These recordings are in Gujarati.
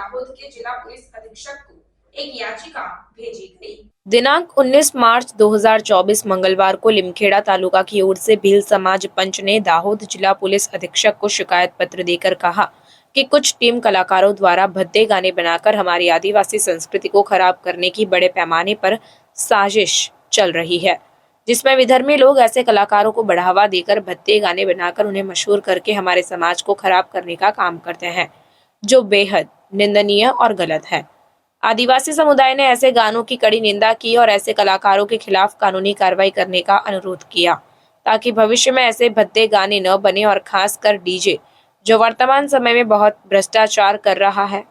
दाहोद के जिला पुलिस अधीक्षक को एक याचिका भेजी गई। दिनांक 19 मार्च 2024 मंगलवार को लिमखेड़ा तालुका की ओर से भील समाज पंच ने दाहोद जिला पुलिस अधीक्षक को शिकायत पत्र देकर कहा कि कुछ टीम कलाकारों द्वारा भद्दे गाने बनाकर हमारी आदिवासी संस्कृति को खराब करने की बड़े पैमाने पर साजिश चल रही है, जिसमें विधर्मी लोग ऐसे कलाकारों को बढ़ावा देकर भद्दे गाने बनाकर उन्हें मशहूर करके हमारे समाज को खराब करने का काम करते हैं, जो बेहद निंदनीय और गलत है। आदिवासी समुदाय ने ऐसे गानों की कड़ी निंदा की और ऐसे कलाकारों के खिलाफ कानूनी कार्रवाई करने का अनुरोध किया ताकि भविष्य में ऐसे भद्दे गाने न बने और खासकर डीजे, जो वर्तमान समय में बहुत भ्रष्टाचार कर रहा है,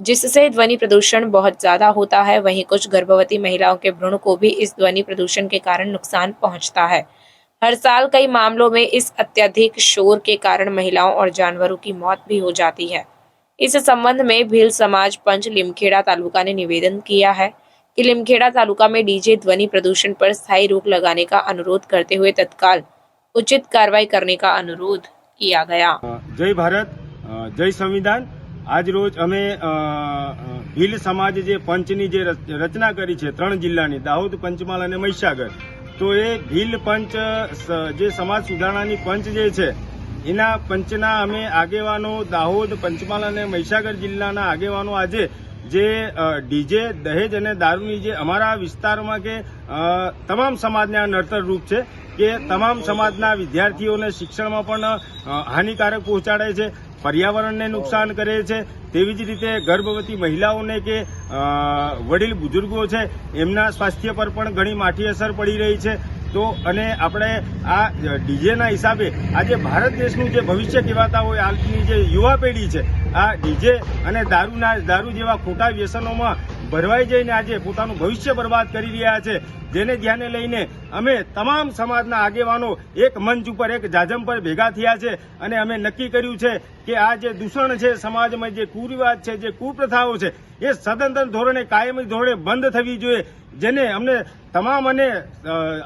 जिससे ध्वनि प्रदूषण बहुत ज्यादा होता है। वहीं कुछ गर्भवती महिलाओं के भ्रूण को भी इस ध्वनि प्रदूषण के कारण नुकसान पहुंचता है। हर साल कई मामलों में इस अत्यधिक शोर के कारण महिलाओं और जानवरों की मौत भी हो जाती है। इस संबंध में भील समाज पंच लिमखेड़ा तालुका ने निवेदन किया है कि लिमखेड़ा तालुका में डीजे ध्वनि प्रदूषण पर स्थायी रोक लगाने का अनुरोध करते हुए तत्काल उचित कार्रवाई करने का अनुरोध किया गया। जय भारत, जय संविधान। आज रोज अमे भील समाज जे पंचनी जे रचना करी छे 3 जिल्लानी दाहोद, पंचमहाल अने महीसागर, तो ए भील पंच जे समाज सुधारणानी पंच जे छे एना पंचना अमे आगेवानो दाहोद, पंचमहाल अने महीसागर जिल्लाना आगेवानो आजे जे डीजे, दहेज अने दारूनी जे अमारा विस्तारमां के तमाम समाजने आ नड़तर रूप छे के तमाम समाजना विद्यार्थीओने शिक्षणमां पण हानिकारक पहोंचाडे छे, पर्यावरणने नुकसान करे छे। तेवी ज रीते गर्भवती महिलाओने के वडील बुजुर्गो छे एमना स्वास्थ्य पर पण घणी माठी असर पड़ी रही छे। तो अने आपणे आ डीजेना हिसाबे आज भारत देशनुं जे भविष्य कहेवाता होय हालनी जे युवा पेढ़ी छे आ डीजे अने दारू जेवा खोटा व्यसनोमां भरवाई जईने आज पोतानुं भविष्य बर्बाद करी रह्या छे, जेने ध्याने लईने अमे तमाम समाजना आगेवानो एक मंच पर, एक जाजम पर भेगा थया छे अने अमे नक्की कर्युं छे कि आ जे दूषण छे समाजमां, जे कुरिवाज छे, जे कुप्रथाओ छे ए सदंतर धोरणे, कायमी धोरणे बंध थवी जोईए, जेने अमने तमाम अने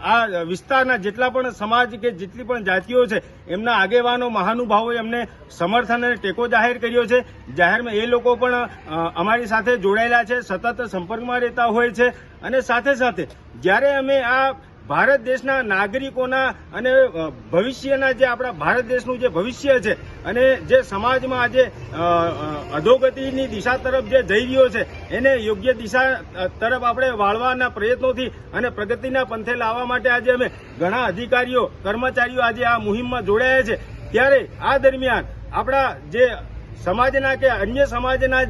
आ विस्ताરના જેટલા પણ સમાજ કે જેટલી પણ જાતિઓ છે એમના આગેવાનો, મહાનુભાવોએ અમને સમર્થન અને ટેકો જાહેર કર્યો છે। જાહેરમાં એ લોકો પણ અમારી સાથે જોડાયેલા છે, સતત સંપર્કમાં રહેતા હોય છે અને સાથે સાથે જ્યારે અમે આ ભારત દેશના નાગરિકોના અને ભવિષ્યના જે આપણા ભારત દેશનું જે ભવિષ્ય છે અને જે સમાજમાં આજે અધોગતિની દિશા તરફ જે જઈ રહ્યો છે એને યોગ્ય દિશા તરફ આપણે વાળવાના પ્રયત્નોથી અને પ્રગતિના પંથે લાવવા માટે આજે અમે ઘણા અધિકારીઓ, કર્મચારીઓ આજે આ મુહિમમાં જોડાયા છે। ત્યારે આ દરમિયાન આપણા જે સમાજના કે અન્ય સમાજના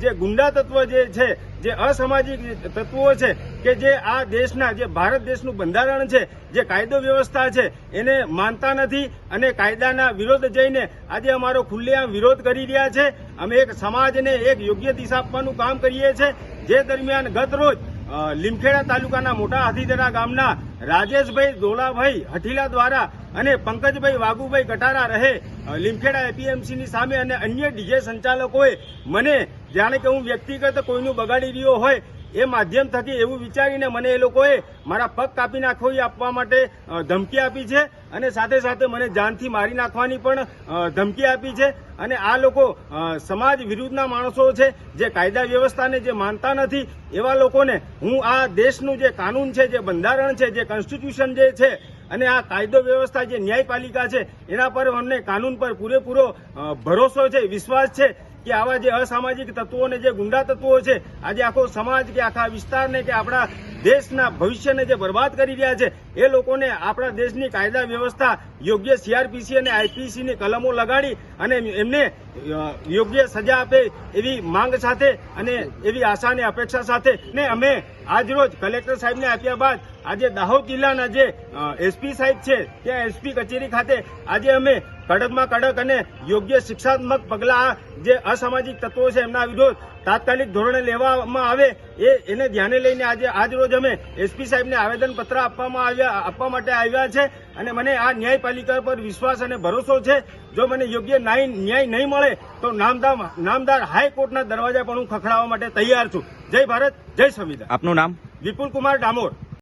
જે ગુંડા તત્વ જે છે, જે અસામાજિક તત્વો છે કે જે આ દેશના, જે ભારત દેશનું બંધારણ છે, જે કાયદો વ્યવસ્થા છે એને માનતા નથી અને કાયદાના વિરોધ જઈને આજે અમારો ખુલ્લેઆમ વિરોધ કરી રહ્યા છે। અમે એક સમાજને એક યોગ્ય દિશા આપવાનું કામ કરીએ છીએ। જે દરમિયાન ગત રોજ લીમખેડા તાલુકાના મોટા હાથીદરા ગામના રાજેશભાઈ દોલાભાઈ હઠીલા દ્વારા અને પંકજભાઈ વાઘુભાઈ કટારા રહે લીમખેડા એપીએમસીની સામે અને અન્ય ડીજે સંચાલકોએ મને જાણે કે હું વ્યક્તિગત કોઈનું બગાડી રહ્યો હોય એ માધ્યમ થકી એવું વિચારીને મને એ લોકોએ મારા પગ કાપી નાખવી આપવા માટે ધમકી આપી છે અને સાથે સાથે મને જાનથી મારી નાખવાની પણ ધમકી આપી છે। અને આ લોકો સમાજ વિરુદ્ધના માણસો છે, જે કાયદા વ્યવસ્થાને જે માનતા નથી એવા લોકોને હું આ દેશનું જે કાનૂન છે, જે બંધારણ છે, જે કોન્સ્ટિટ્યુશન જે છે અને આ કાયદો વ્યવસ્થા, જે ન્યાયપાલિકા છે એના પર અમને કાનૂન પર પૂરેપૂરો ભરોસો છે, વિશ્વાસ છે કે આવા જે અસામાજિક તત્વો ને જે ગુંડા તત્વો છે આજે આખો સમાજ કે આખા વિસ્તારને કે આપણા દેશના ભવિષ્યને જે બરબાદ કરી રહ્યા છે એ લોકોને આપણા દેશની કાયદા વ્યવસ્થા યોગ્ય સીઆરપીસી અને આઈપીસીની કલમો લગાડી અને એમને યોગ્ય સજા આપે એવી માંગ સાથે અને એવી આશા અને અપેક્ષા સાથે ને અમે આજરોજ કલેક્ટર સાહેબને આપ્યા બાદ આજે દાહોદ જિલ્લાના જે એસપી સાહેબ છે ત્યાં એસપી કચેરી ખાતે આજે અમે કડકમાં કડક અને યોગ્ય શિક્ષાત્મક પગલાં જે અસામાજિક તત્વો છે એમના વિરોધ તાત્કાલિક ધોરણે લેવામાં આવે એને ધ્યાને લઈને આજે આજરોજ અમે એસપી સાહેબને આવેદનપત્ર આપવા માટે આવ્યા છે અને મને આ ન્યાયપાલિકા પર વિશ્વાસ અને ભરોસો છે। જો મને યોગ્ય ન્યાય નહીં મળે તો નામદાર હાઈકોર્ટના દરવાજા પણ હું ખખડાવવા માટે તૈયાર છું। જય ભારત, જય સંવિધાન। આપનું નામ? વિપુલ કુમાર ડામોર।